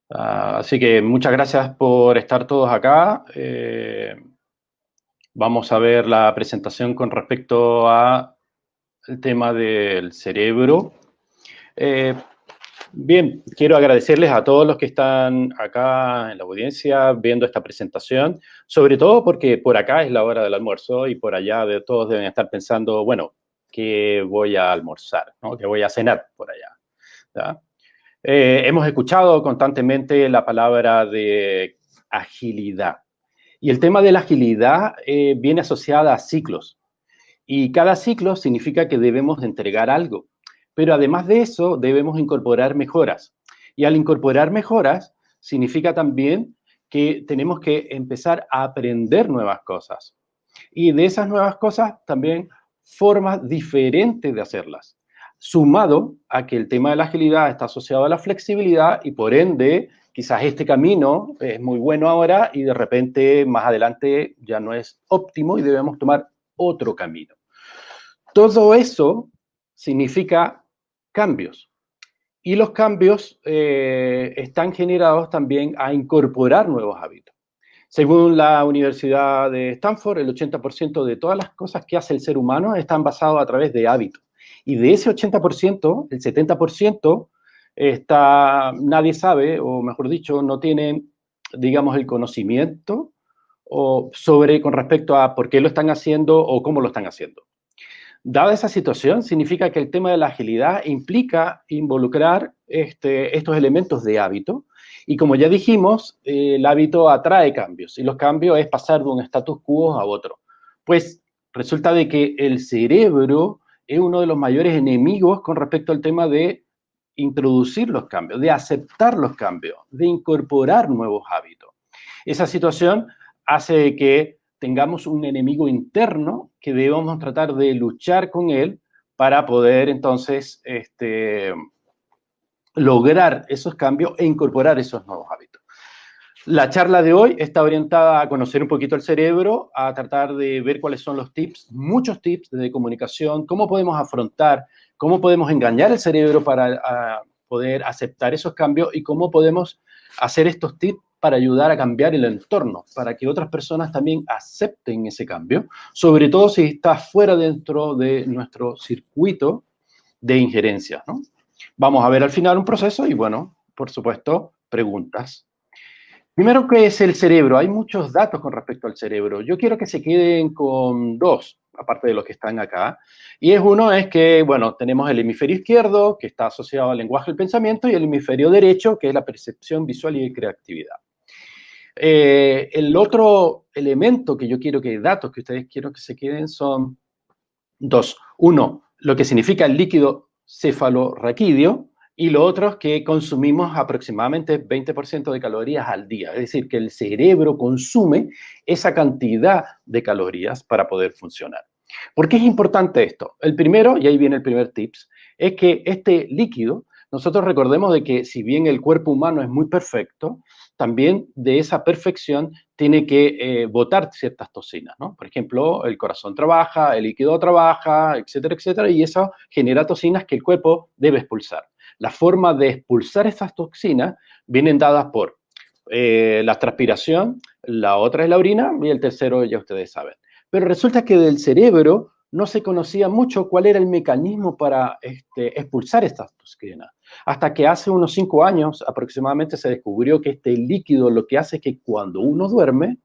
Así que muchas gracias por estar todos acá. Vamos a ver la presentación con respecto al tema del cerebro. Eh, Bien, quiero agradecerles a todos los que están acá en la audiencia viendo esta presentación, sobre todo porque por acá es la hora del almuerzo y por allá todos deben estar pensando, bueno, ¿qué voy a almorzar? ¿No? ¿Qué voy a cenar por allá? ¿Ya? Hemos escuchado constantemente la palabra de agilidad. Y el tema de la agilidad viene asociada a ciclos. Y cada ciclo significa que debemos entregar algo. Pero además de eso, debemos incorporar mejoras. Y al incorporar mejoras, significa también que tenemos que empezar a aprender nuevas cosas. Y de esas nuevas cosas también formas diferentes de hacerlas. Sumado a que el tema de la agilidad está asociado a la flexibilidad y por ende quizás este camino es muy bueno ahora y de repente más adelante ya no es óptimo y debemos tomar otro camino. Todo eso significa cambios. Y los cambios están generados también a incorporar nuevos hábitos. Según la Universidad de Stanford, el 80% de todas las cosas que hace el ser humano están basadas a través de hábitos. Y de ese 80%, el 70% nadie sabe, o mejor dicho, no tienen, digamos, el conocimiento con respecto a por qué lo están haciendo o cómo lo están haciendo. Dada esa situación, significa que el tema de la agilidad implica involucrar estos elementos de hábito. Y como ya dijimos, el hábito atrae cambios y los cambios es pasar de un status quo a otro. Pues resulta de que el cerebro es uno de los mayores enemigos con respecto al tema de introducir los cambios, de aceptar los cambios, de incorporar nuevos hábitos. Esa situación hace que tengamos un enemigo interno que debemos tratar de luchar con él para poder entonces lograr esos cambios e incorporar esos nuevos hábitos. La charla de hoy está orientada a conocer un poquito el cerebro, a tratar de ver cuáles son los tips, muchos tips de comunicación, cómo podemos afrontar, cómo podemos engañar el cerebro para poder aceptar esos cambios y cómo podemos hacer estos tips para ayudar a cambiar el entorno, para que otras personas también acepten ese cambio, sobre todo si está fuera dentro de nuestro circuito de injerencia, ¿no? Vamos a ver al final un proceso y, bueno, por supuesto, preguntas. Primero, ¿qué es el cerebro? Hay muchos datos con respecto al cerebro. Yo quiero que se queden con dos, aparte de los que están acá. Y uno es que, bueno, tenemos el hemisferio izquierdo, que está asociado al lenguaje del pensamiento, y el hemisferio derecho, que es la percepción visual y creatividad. El otro elemento que yo quiero que, datos que ustedes quiero que se queden son dos. Uno, lo que significa el líquido cefalorraquídeo, y lo otro es que consumimos aproximadamente 20% de calorías al día. Es decir, que el cerebro consume esa cantidad de calorías para poder funcionar. ¿Por qué es importante esto? El primero, y ahí viene el primer tips, es que este líquido, nosotros recordemos de que si bien el cuerpo humano es muy perfecto, también de esa perfección tiene que botar ciertas toxinas, ¿no? Por ejemplo, el corazón trabaja, el líquido trabaja, etcétera, etcétera, y eso genera toxinas que el cuerpo debe expulsar. La forma de expulsar estas toxinas vienen dadas por la transpiración, la otra es la orina y el tercero ya ustedes saben. Pero resulta que del cerebro no se conocía mucho cuál era el mecanismo para expulsar estas toxinas. Hasta que hace unos 5 años aproximadamente se descubrió que este líquido lo que hace es que cuando uno duerme,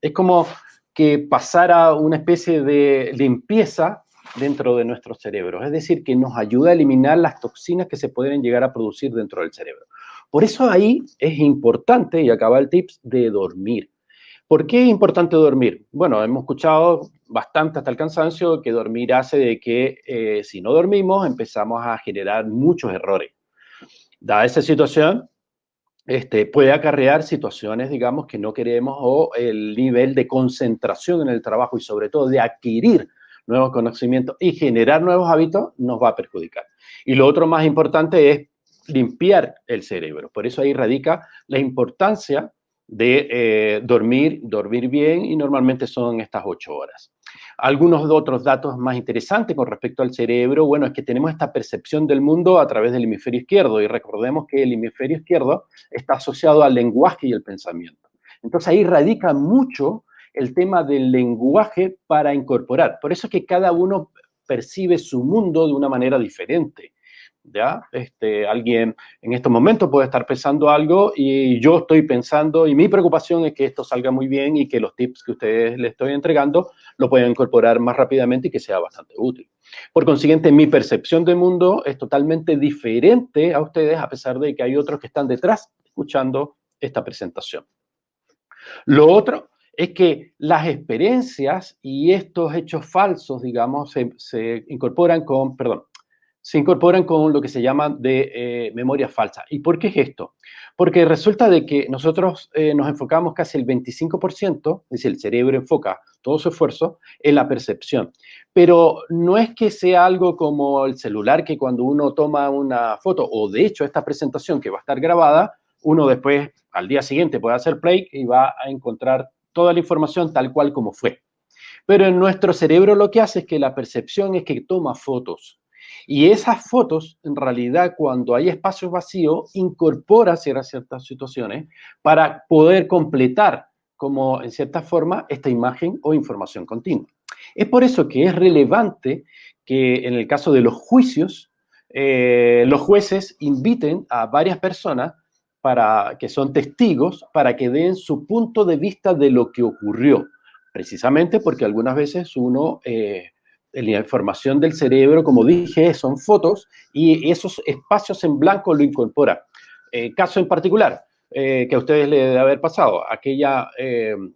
es como que pasara una especie de limpieza dentro de nuestro cerebro. Es decir, que nos ayuda a eliminar las toxinas que se pueden llegar a producir dentro del cerebro. Por eso ahí es importante, y acaba el tips, de dormir. ¿Por qué es importante dormir? Bueno, hemos escuchado bastante hasta el cansancio que dormir hace de que si no dormimos empezamos a generar muchos errores. Dada esa situación, puede acarrear situaciones, digamos, que no queremos o el nivel de concentración en el trabajo y sobre todo de adquirir nuevos conocimientos y generar nuevos hábitos nos va a perjudicar. Y lo otro más importante es limpiar el cerebro. Por eso ahí radica la importancia de dormir bien, y normalmente son estas 8 horas. Algunos otros datos más interesantes con respecto al cerebro, bueno, es que tenemos esta percepción del mundo a través del hemisferio izquierdo, y recordemos que el hemisferio izquierdo está asociado al lenguaje y el pensamiento. Entonces ahí radica mucho el tema del lenguaje para incorporar. Por eso es que cada uno percibe su mundo de una manera diferente. ¿Ya? Alguien en estos momentos puede estar pensando algo y yo estoy pensando, y mi preocupación es que esto salga muy bien y que los tips que ustedes les estoy entregando lo puedan incorporar más rápidamente y que sea bastante útil. Por consiguiente, mi percepción del mundo es totalmente diferente a ustedes, a pesar de que hay otros que están detrás escuchando esta presentación. Lo otro es que las experiencias y estos hechos falsos, digamos, se incorporan con lo que se llama de memoria falsa. ¿Y por qué es esto? Porque resulta de que nosotros nos enfocamos casi el 25%, es decir, el cerebro enfoca todo su esfuerzo en la percepción. Pero no es que sea algo como el celular, que cuando uno toma una foto, o de hecho esta presentación que va a estar grabada, uno después, al día siguiente, puede hacer play y va a encontrar toda la información tal cual como fue. Pero en nuestro cerebro lo que hace es que la percepción es que toma fotos. Y esas fotos, en realidad, cuando hay espacios vacíos, incorpora ciertas situaciones para poder completar, como en cierta forma, esta imagen o información continua. Es por eso que es relevante que en el caso de los juicios, los jueces inviten a varias personas que son testigos para que den su punto de vista de lo que ocurrió. Precisamente porque algunas veces la información del cerebro, como dije, son fotos y esos espacios en blanco lo incorpora. Caso en particular, que a ustedes les debe haber pasado, aquellas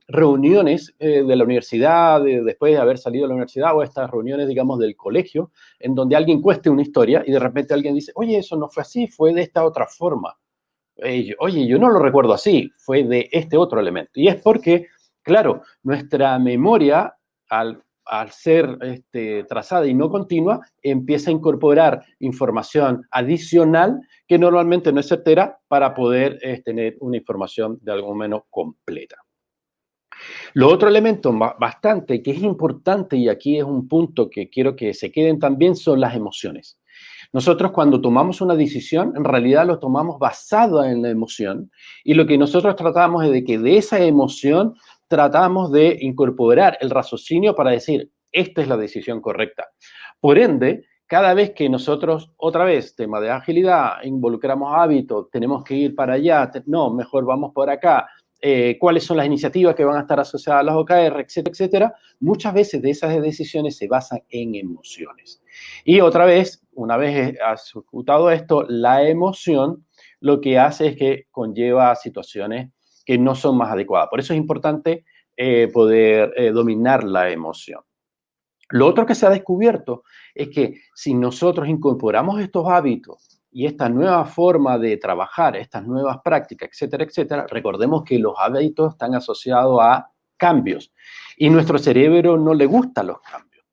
reuniones de la universidad, después de haber salido de la universidad, o estas reuniones, digamos, del colegio, en donde alguien cueste una historia y de repente alguien dice, oye, eso no fue así, fue de esta otra forma. Oye, yo no lo recuerdo así, fue de este otro elemento. Y es porque, claro, nuestra memoria, al ser trazada y no continua, empieza a incorporar información adicional que normalmente no es certera para poder tener una información de algo menos completa. Lo otro elemento bastante que es importante, y aquí es un punto que quiero que se queden también, son las emociones. Nosotros cuando tomamos una decisión, en realidad lo tomamos basado en la emoción, y lo que nosotros tratamos es de que de esa emoción tratamos de incorporar el raciocinio para decir, esta es la decisión correcta. Por ende, cada vez que nosotros, otra vez, tema de agilidad, involucramos hábitos, tenemos que ir para allá, no, mejor vamos por acá, cuáles son las iniciativas que van a estar asociadas a las OKR, etcétera, etcétera, muchas veces de esas decisiones se basan en emociones. Y otra vez, una vez ejecutado esto, la emoción lo que hace es que conlleva situaciones que no son más adecuadas. Por eso es importante poder dominar la emoción. Lo otro que se ha descubierto es que si nosotros incorporamos estos hábitos y esta nueva forma de trabajar, estas nuevas prácticas, etcétera, etcétera, recordemos que los hábitos están asociados a cambios y nuestro cerebro no le gustan los cambios.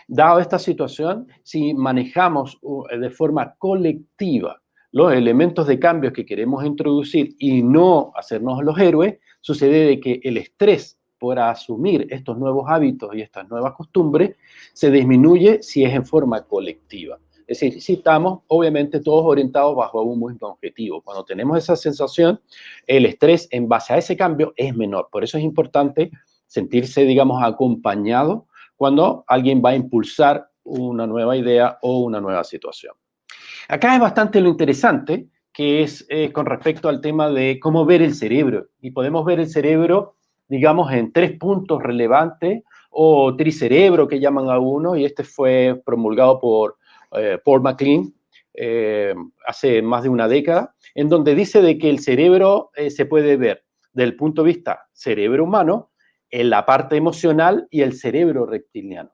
Dado esta situación, si manejamos de forma colectiva los elementos de cambios que queremos introducir y no hacernos los héroes, sucede de que el estrés por asumir estos nuevos hábitos y estas nuevas costumbres se disminuye si es en forma colectiva. Es decir, si estamos obviamente todos orientados bajo un mismo objetivo. Cuando tenemos esa sensación, el estrés en base a ese cambio es menor. Por eso es importante sentirse, digamos, acompañado cuando alguien va a impulsar una nueva idea o una nueva situación. Acá es bastante lo interesante, que es con respecto al tema de cómo ver el cerebro. Y podemos ver el cerebro, digamos, en 3 puntos relevantes, o tricerebro que llaman a uno, y este fue promulgado por Paul MacLean hace más de una década, en donde dice de que el cerebro se puede ver desde el punto de vista cerebro humano, en la parte emocional y el cerebro reptiliano.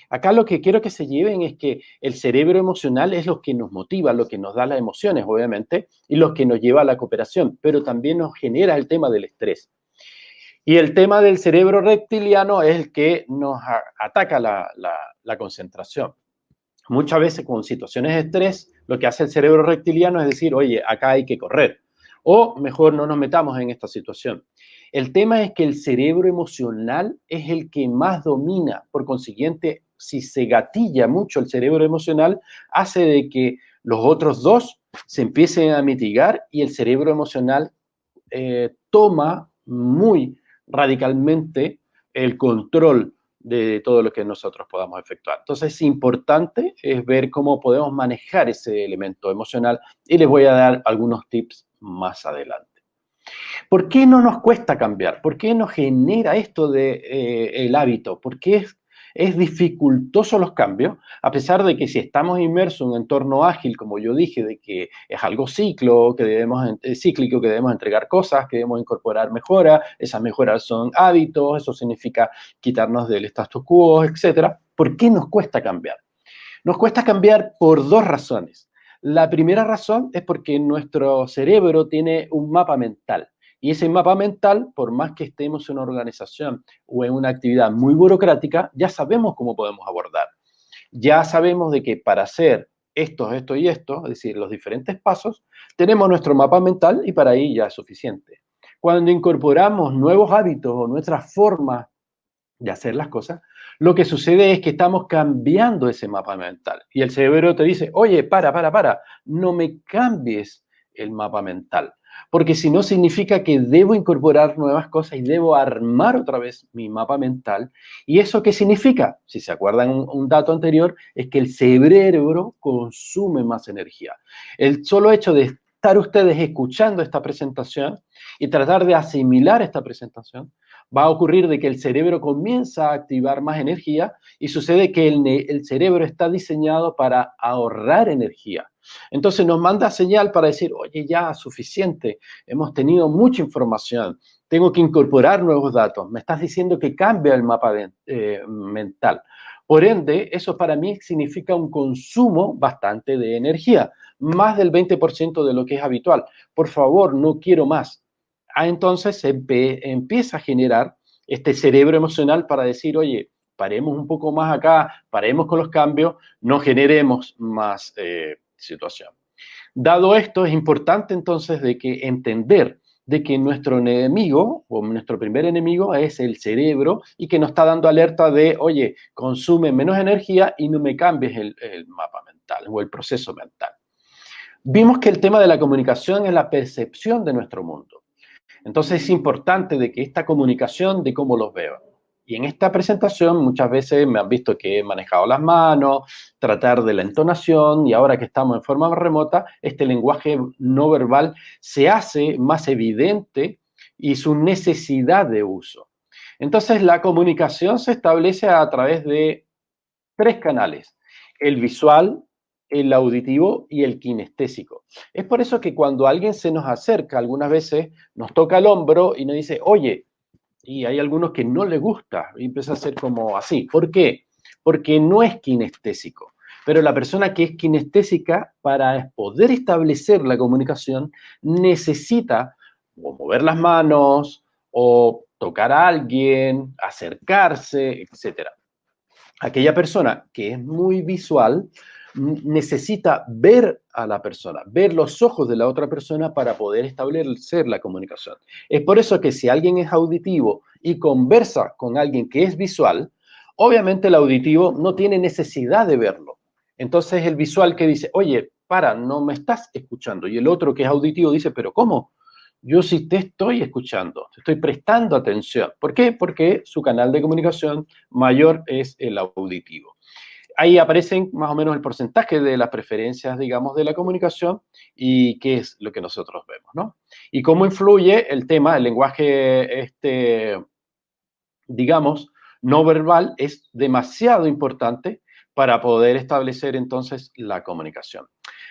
Acá lo que quiero que se lleven es que el cerebro emocional es lo que nos motiva, lo que nos da las emociones, obviamente, y lo que nos lleva a la cooperación, pero también nos genera el tema del estrés. Y el tema del cerebro reptiliano es el que nos ataca la concentración. Muchas veces con situaciones de estrés, lo que hace el cerebro reptiliano es decir, oye, acá hay que correr, o mejor no nos metamos en esta situación. El tema es que el cerebro emocional es el que más domina. Por consiguiente, si se gatilla mucho el cerebro emocional, hace de que los otros dos se empiecen a mitigar y el cerebro emocional toma muy radicalmente el control de todo lo que nosotros podamos efectuar. Entonces, es importante es ver cómo podemos manejar ese elemento emocional y les voy a dar algunos tips más adelante. ¿Por qué no nos cuesta cambiar? ¿Por qué nos genera esto de el hábito? ¿Por qué es dificultoso los cambios? A pesar de que si estamos inmersos en un entorno ágil, como yo dije, de que es algo cíclico, que debemos entregar cosas, que debemos incorporar mejoras, esas mejoras son hábitos, eso significa quitarnos del status quo, etcétera. ¿Por qué nos cuesta cambiar? Nos cuesta cambiar por dos razones. La primera razón es porque nuestro cerebro tiene un mapa mental. Y ese mapa mental, por más que estemos en una organización o en una actividad muy burocrática, ya sabemos cómo podemos abordar. Ya sabemos de que para hacer esto y esto, es decir, los diferentes pasos, tenemos nuestro mapa mental y para ahí ya es suficiente. Cuando incorporamos nuevos hábitos o nuestras formas de hacer las cosas, lo que sucede es que estamos cambiando ese mapa mental. Y el cerebro te dice, oye, para, no me cambies el mapa mental. Porque si no significa que debo incorporar nuevas cosas y debo armar otra vez mi mapa mental. ¿Y eso qué significa? Si se acuerdan un dato anterior, es que el cerebro consume más energía. El solo hecho de estar ustedes escuchando esta presentación y tratar de asimilar esta presentación, va a ocurrir de que el cerebro comienza a activar más energía y sucede que el cerebro está diseñado para ahorrar energía. Entonces nos manda señal para decir, oye, ya, suficiente, hemos tenido mucha información, tengo que incorporar nuevos datos, me estás diciendo que cambia el mapa mental. Por ende, eso para mí significa un consumo bastante de energía, más del 20% de lo que es habitual. Por favor, no quiero más. Entonces se empieza a generar este cerebro emocional para decir, oye, paremos un poco más acá, paremos con los cambios, no generemos más situación. Dado esto, es importante entonces de que entender de que nuestro enemigo o nuestro primer enemigo es el cerebro y que nos está dando alerta de, oye, consume menos energía y no me cambies el mapa mental o el proceso mental. Vimos que el tema de la comunicación es la percepción de nuestro mundo. Entonces es importante de que esta comunicación de cómo los veo. Y en esta presentación muchas veces me han visto que he manejado las manos, tratar de la entonación y ahora que estamos en forma remota, este lenguaje no verbal se hace más evidente y su necesidad de uso. Entonces la comunicación se establece a través de tres canales: el visual, el auditivo y el kinestésico. Es por eso que cuando alguien se nos acerca, algunas veces nos toca el hombro y nos dice, oye, y hay algunos que no les gusta, y empieza a ser como así. ¿Por qué? Porque no es kinestésico. Pero la persona que es kinestésica, para poder establecer la comunicación, necesita o mover las manos, o tocar a alguien, acercarse, etcétera. Aquella persona que es muy visual necesita ver a la persona, ver los ojos de la otra persona para poder establecer la comunicación. Es por eso que si alguien es auditivo y conversa con alguien que es visual, obviamente el auditivo no tiene necesidad de verlo. Entonces el visual que dice, oye, no me estás escuchando. Y el otro que es auditivo dice, pero ¿cómo? Yo sí te estoy escuchando, te estoy prestando atención. ¿Por qué? Porque su canal de comunicación mayor es el auditivo. Ahí aparecen más o menos el porcentaje de las preferencias, digamos, de la comunicación y qué es lo que nosotros vemos, ¿no? Y cómo influye el tema, el lenguaje, digamos, no verbal es demasiado importante para poder establecer entonces la comunicación.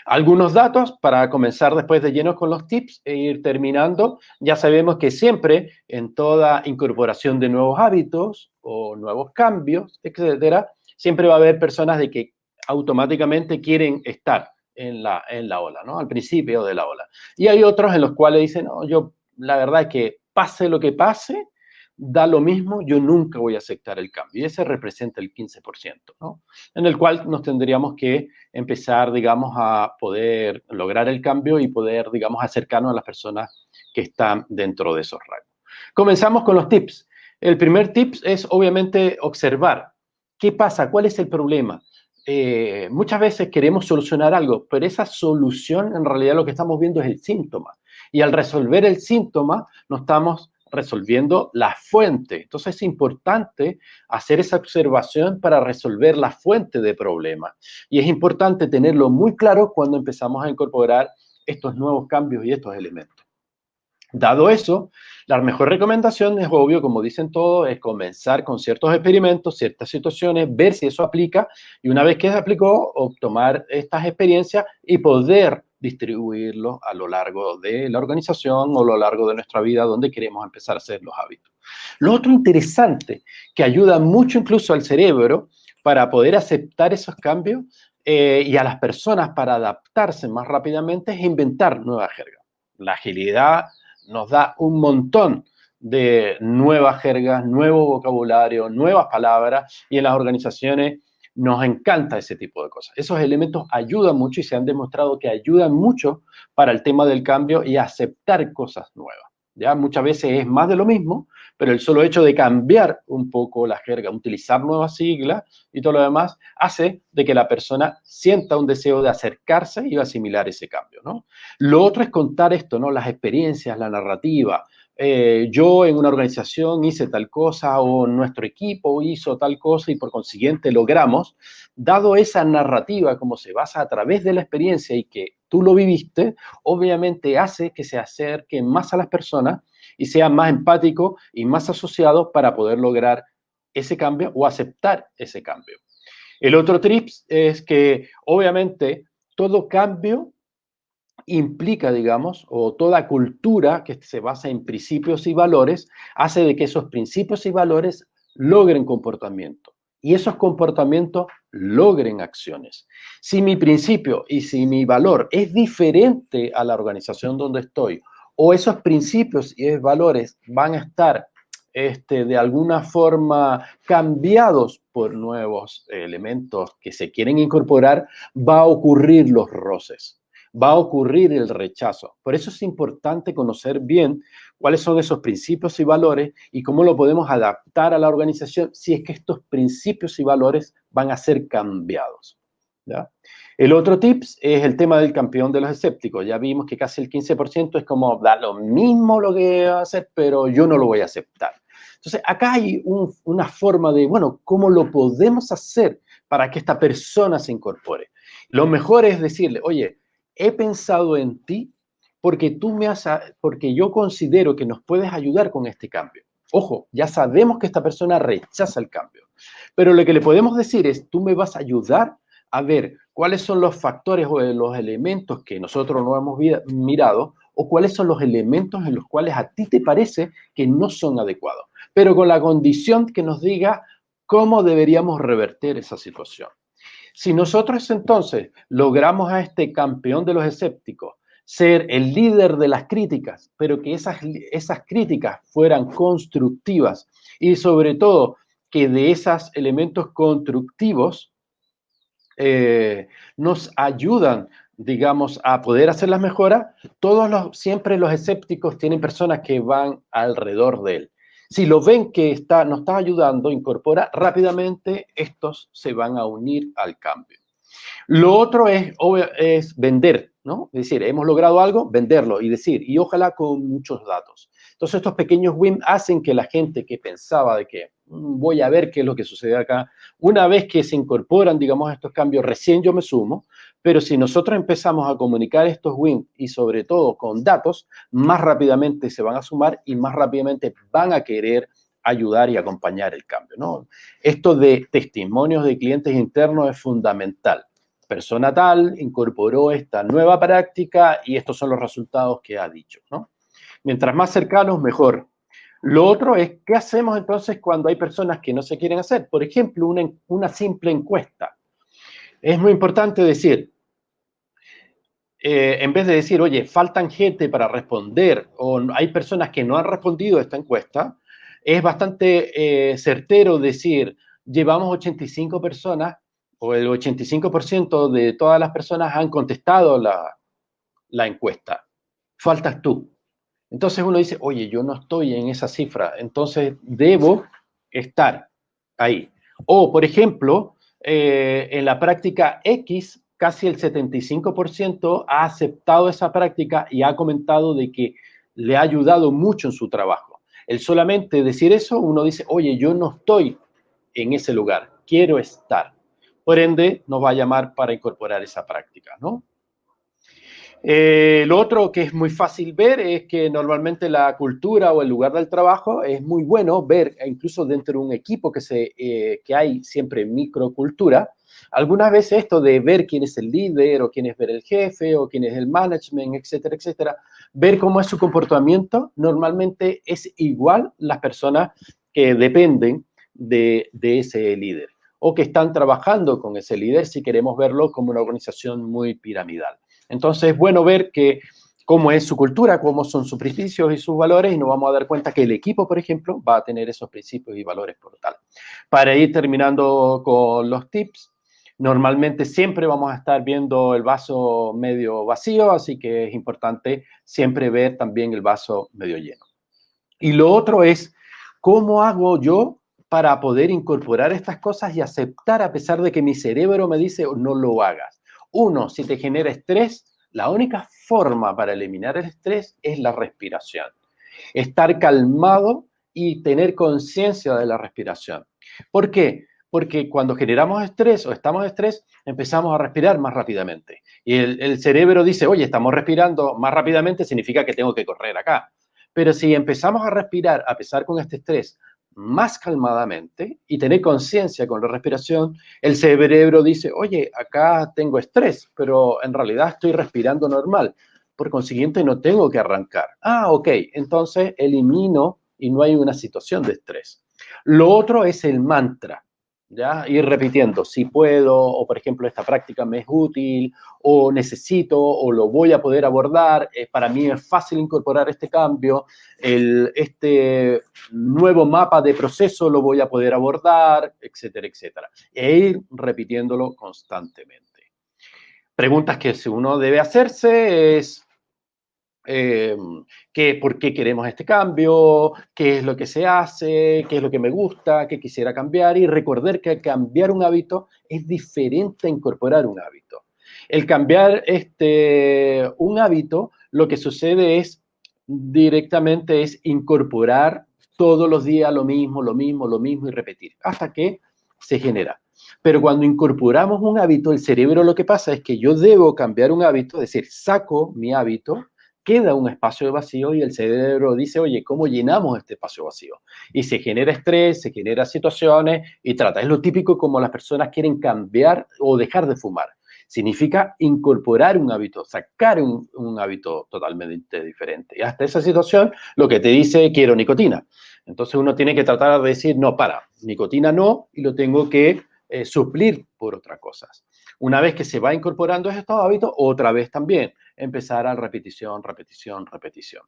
Algunos datos para comenzar después de lleno con los tips e ir terminando. Ya sabemos que siempre en toda incorporación de nuevos hábitos o nuevos cambios, etcétera, siempre va a haber personas de que automáticamente quieren estar en la ola, ¿no? Al principio de la ola. Y hay otros en los cuales dicen, no, yo la verdad es que pase lo que pase, da lo mismo, yo nunca voy a aceptar el cambio. Y ese representa el 15%, ¿no? En el cual nos tendríamos que empezar, digamos, a poder lograr el cambio y poder, digamos, acercarnos a las personas que están dentro de esos rangos. Comenzamos con los tips. El primer tip es obviamente observar. ¿Qué pasa? ¿Cuál es el problema? Muchas veces queremos solucionar algo, pero esa solución en realidad lo que estamos viendo es el síntoma. Y al resolver el síntoma, no estamos resolviendo la fuente. Entonces es importante hacer esa observación para resolver la fuente de problemas. Y es importante tenerlo muy claro cuando empezamos a incorporar estos nuevos cambios y estos elementos. Dado eso, la mejor recomendación es obvio, como dicen todos, es comenzar con ciertos experimentos, ciertas situaciones, ver si eso aplica y una vez que se aplicó, tomar estas experiencias y poder distribuirlo a lo largo de la organización o a lo largo de nuestra vida donde queremos empezar a hacer los hábitos. Lo otro interesante que ayuda mucho incluso al cerebro para poder aceptar esos cambios y a las personas para adaptarse más rápidamente es inventar nuevas jergas. La agilidad nos da un montón de nuevas jergas, nuevo vocabulario, nuevas palabras, y en las organizaciones nos encanta ese tipo de cosas. Esos elementos ayudan mucho y se han demostrado que ayudan mucho para el tema del cambio y aceptar cosas nuevas. ¿Ya? Muchas veces es más de lo mismo, pero el solo hecho de cambiar un poco la jerga, utilizar nuevas siglas y todo lo demás, hace de que la persona sienta un deseo de acercarse y asimilar ese cambio, ¿no? Lo otro es contar esto, ¿no? Las experiencias, la narrativa. Yo en una organización hice tal cosa o nuestro equipo hizo tal cosa y por consiguiente logramos, dado esa narrativa como se basa a través de la experiencia y que tú lo viviste, obviamente hace que se acerquen más a las personas y sean más empáticos y más asociados para poder lograr ese cambio o aceptar ese cambio. El otro tip es que obviamente todo cambio implica, digamos, o toda cultura que se basa en principios y valores, hace de que esos principios y valores logren comportamiento y esos comportamientos logren acciones. Si mi principio y si mi valor es diferente a la organización donde estoy, o esos principios y valores van a estar de alguna forma cambiados por nuevos elementos que se quieren incorporar, va a ocurrir los roces, va a ocurrir el rechazo. Por eso es importante conocer bien cuáles son esos principios y valores y cómo lo podemos adaptar a la organización si es que estos principios y valores van a ser cambiados, ¿ya? El otro tips es el tema del campeón de los escépticos. Ya vimos que casi el 15% es como, da lo mismo lo que va a hacer, pero yo no lo voy a aceptar. Entonces, acá hay una forma de, bueno, ¿cómo lo podemos hacer para que esta persona se incorpore? Lo mejor es decirle, oye, he pensado en ti porque porque yo considero que nos puedes ayudar con este cambio. Ojo, ya sabemos que esta persona rechaza el cambio, pero lo que le podemos decir es, tú me vas a ayudar a ver cuáles son los factores o los elementos que nosotros no hemos mirado o cuáles son los elementos en los cuales a ti te parece que no son adecuados, pero con la condición que nos diga cómo deberíamos revertir esa situación. Si nosotros entonces logramos a este campeón de los escépticos ser el líder de las críticas, pero que esas críticas fueran constructivas y sobre todo que de esos elementos constructivos nos ayudan, digamos, a poder hacer las mejoras, siempre los escépticos tienen personas que van alrededor de él. Si lo ven que nos está ayudando, incorpora rápidamente, estos se van a unir al cambio. Lo otro es vender, ¿no? Es decir, hemos logrado algo, venderlo y decir, y ojalá con muchos datos. Entonces, estos pequeños wins hacen que la gente que pensaba de que voy a ver qué es lo que sucede acá, una vez que se incorporan, digamos, estos cambios, recién yo me sumo, pero si nosotros empezamos a comunicar estos wins y sobre todo con datos, más rápidamente se van a sumar y más rápidamente van a querer ayudar y acompañar el cambio, ¿no? Esto de testimonios de clientes internos es fundamental. Persona tal incorporó esta nueva práctica y estos son los resultados que ha dicho, ¿no? Mientras más cercanos, mejor. Lo otro es, ¿qué hacemos entonces cuando hay personas que no se quieren hacer? Por ejemplo, una simple encuesta. Es muy importante decir, en vez de decir, oye, faltan gente para responder o hay personas que no han respondido a esta encuesta, es bastante certero decir, llevamos 85 personas o el 85% de todas las personas han contestado la encuesta. Faltas tú. Entonces uno dice, oye, yo no estoy en esa cifra, entonces debo estar ahí. O, por ejemplo, en la práctica X, casi el 75% ha aceptado esa práctica y ha comentado de que le ha ayudado mucho en su trabajo. El solamente decir eso, uno dice, oye, yo no estoy en ese lugar, quiero estar. Por ende, nos va a llamar para incorporar esa práctica, ¿no? Lo otro que es muy fácil ver es que normalmente la cultura o el lugar del trabajo es muy bueno ver, incluso dentro de un equipo que hay siempre microcultura, algunas veces esto de ver quién es el líder o quién es ver el jefe o quién es el management, etcétera, etcétera, ver cómo es su comportamiento, normalmente es igual las personas que dependen de ese líder o que están trabajando con ese líder si queremos verlo como una organización muy piramidal. Entonces es bueno ver cómo es su cultura, cómo son sus principios y sus valores, y nos vamos a dar cuenta que el equipo, por ejemplo, va a tener esos principios y valores por tal. Para ir terminando con los tips, normalmente siempre vamos a estar viendo el vaso medio vacío, así que es importante siempre ver también el vaso medio lleno. Y lo otro es, ¿cómo hago yo para poder incorporar estas cosas y aceptar a pesar de que mi cerebro me dice no lo hagas? Uno, si te genera estrés, la única forma para eliminar el estrés es la respiración. Estar calmado y tener conciencia de la respiración. ¿Por qué? Porque cuando generamos estrés o estamos en estrés, empezamos a respirar más rápidamente. Y el cerebro dice, oye, estamos respirando más rápidamente, significa que tengo que correr acá. Pero si empezamos a respirar, a pesar con este estrés, más calmadamente y tener conciencia con la respiración, el cerebro dice, oye, acá tengo estrés, pero en realidad estoy respirando normal. Por consiguiente, no tengo que arrancar. Ah, ok, entonces elimino y no hay una situación de estrés. Lo otro es el mantra. ¿Ya? Ir repitiendo, si puedo, o por ejemplo, esta práctica me es útil, o necesito, o lo voy a poder abordar, para mí es fácil incorporar este cambio, este nuevo mapa de proceso lo voy a poder abordar, etcétera, etcétera. E ir repitiéndolo constantemente. Preguntas que uno debe hacerse es, eh, por qué queremos este cambio, qué es lo que se hace, qué es lo que me gusta, qué quisiera cambiar y recordar que cambiar un hábito es diferente a incorporar un hábito. El cambiar un hábito, lo que sucede es directamente es incorporar todos los días lo mismo, lo mismo, lo mismo y repetir hasta que se genera. Pero cuando incorporamos un hábito, el cerebro lo que pasa es que yo debo cambiar un hábito, es decir, saco mi hábito, queda un espacio vacío y el cerebro dice, oye, ¿cómo llenamos este espacio vacío? Y se genera estrés, se genera situaciones y trata. Es lo típico como las personas quieren cambiar o dejar de fumar. Significa incorporar un hábito, sacar un hábito totalmente diferente. Y hasta esa situación lo que te dice, quiero nicotina. Entonces uno tiene que tratar de decir, no, para, nicotina no, y lo tengo que suplir por otras cosas. Una vez que se va incorporando estos hábitos, otra vez también empezar a repetición, repetición, repetición.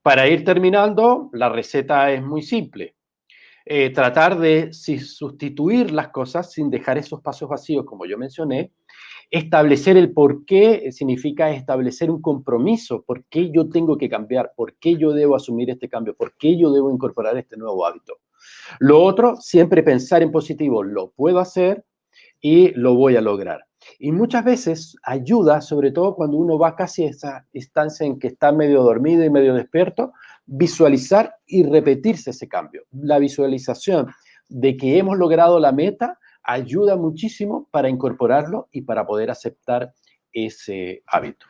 Para ir terminando, la receta es muy simple. Tratar de sustituir las cosas sin dejar esos espacios vacíos, como yo mencioné. Establecer el por qué significa establecer un compromiso. ¿Por qué yo tengo que cambiar? ¿Por qué yo debo asumir este cambio? ¿Por qué yo debo incorporar este nuevo hábito? Lo otro, siempre pensar en positivo. Lo puedo hacer y lo voy a lograr. Y muchas veces ayuda, sobre todo cuando uno va casi a esa instancia en que está medio dormido y medio despierto, visualizar y repetirse ese cambio. La visualización de que hemos logrado la meta ayuda muchísimo para incorporarlo y para poder aceptar ese hábito.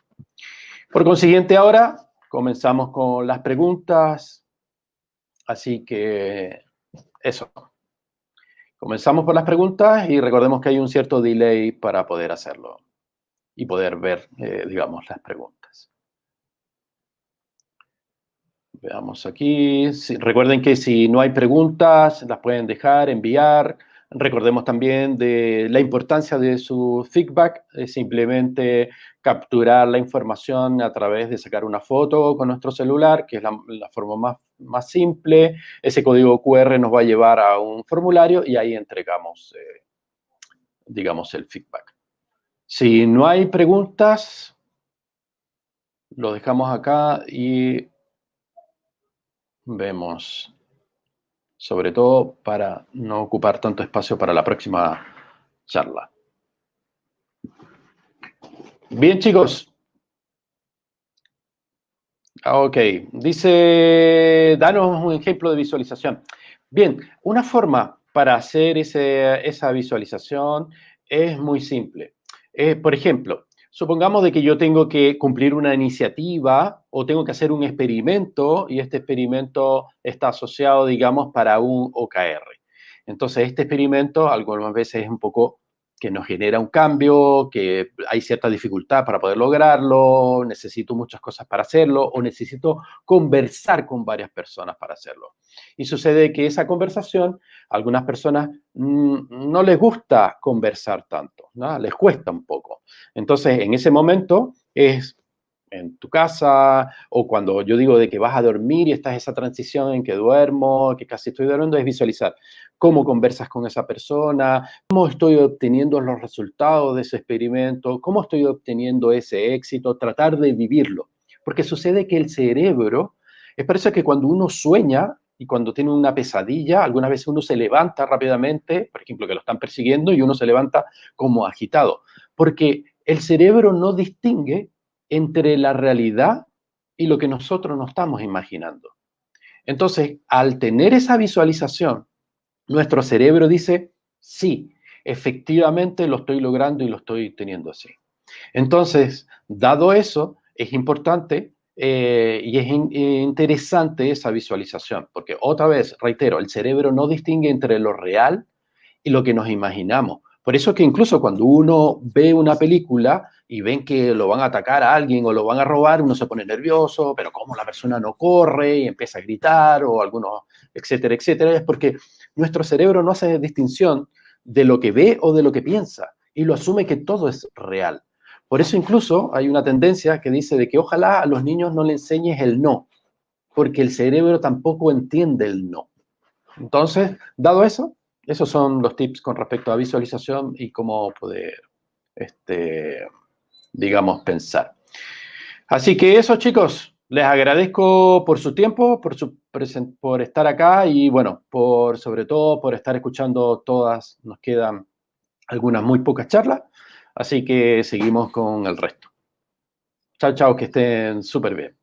Por consiguiente, ahora comenzamos con las preguntas. Así que eso. Comenzamos por las preguntas y recordemos que hay un cierto delay para poder hacerlo y poder ver, digamos, las preguntas. Veamos aquí. Recuerden que si no hay preguntas, las pueden dejar, enviar. Recordemos también de la importancia de su feedback, simplemente capturar la información a través de sacar una foto con nuestro celular, que es la forma más simple. Ese código QR nos va a llevar a un formulario y ahí entregamos, digamos, el feedback. Si no hay preguntas, lo dejamos acá y vemos, sobre todo para no ocupar tanto espacio para la próxima charla. Bien, chicos. Ok, dice, danos un ejemplo de visualización. Bien, una forma para hacer esa visualización es muy simple. Por ejemplo, supongamos de que yo tengo que cumplir una iniciativa o tengo que hacer un experimento y este experimento está asociado, digamos, para un OKR. Entonces, este experimento algunas veces es un poco que nos genera un cambio, que hay cierta dificultad para poder lograrlo, necesito muchas cosas para hacerlo o necesito conversar con varias personas para hacerlo. Y sucede que esa conversación, a algunas personas no les gusta conversar tanto, ¿no? Les cuesta un poco. Entonces, en ese momento es en tu casa o cuando yo digo de que vas a dormir y estás en esa transición en que duermo, que casi estoy durmiendo, es visualizar cómo conversas con esa persona, cómo estoy obteniendo los resultados de ese experimento, cómo estoy obteniendo ese éxito, tratar de vivirlo. Porque sucede que el cerebro, es por eso que cuando uno sueña y cuando tiene una pesadilla, algunas veces uno se levanta rápidamente, por ejemplo, que lo están persiguiendo y uno se levanta como agitado, porque el cerebro no distingue entre la realidad y lo que nosotros nos estamos imaginando. Entonces, al tener esa visualización, nuestro cerebro dice, sí, efectivamente lo estoy logrando y lo estoy teniendo así. Entonces, dado eso, es importante y es interesante esa visualización, porque otra vez, reitero, el cerebro no distingue entre lo real y lo que nos imaginamos. Por eso que incluso cuando uno ve una película y ven que lo van a atacar a alguien o lo van a robar, uno se pone nervioso, pero como la persona no corre y empieza a gritar o algunos, etcétera, etcétera, es porque nuestro cerebro no hace distinción de lo que ve o de lo que piensa y lo asume que todo es real. Por eso incluso hay una tendencia que dice de que ojalá a los niños no le enseñes el no, porque el cerebro tampoco entiende el no. Entonces, dado eso, esos son los tips con respecto a visualización y cómo poder, digamos, pensar. Así que eso, chicos, les agradezco por su tiempo, por estar acá y, bueno, sobre todo por estar escuchando todas. Nos quedan algunas muy pocas charlas, así que seguimos con el resto. Chao, chao, que estén súper bien.